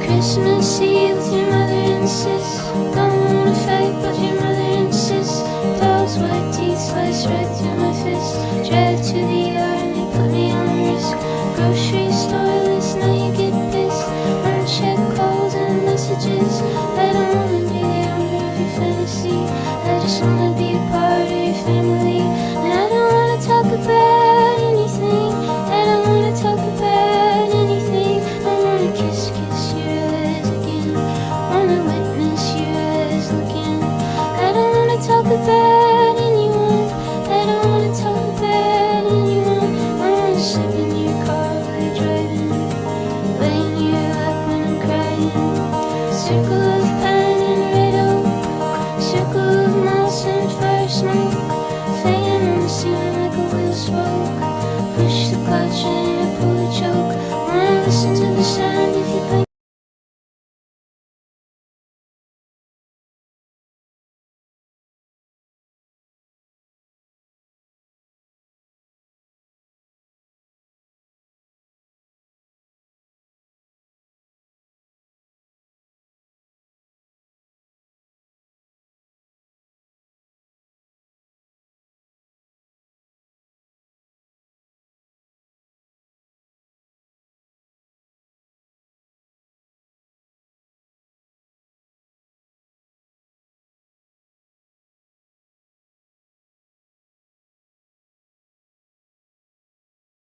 Christmas Eve with your mother and sis. Don't wanna fight, but your mother insists. Dogs, white teeth, slice right through my fist. Drive to the yard and they put me on risk. Grocery store list, now you get pissed. Unchecked calls and messages. I don't wanna be the owner of your fantasy. I just wanna be a part of your family. And I don't wanna talk about anything. I don't wanna talk about anything. I wanna kiss your eyes again. Wanna witness your eyes looking. I don't wanna talk about anyone. I don't wanna talk about anyone. I wanna sit in your car while you're driving. Lay in your lap when I'm crying. Circle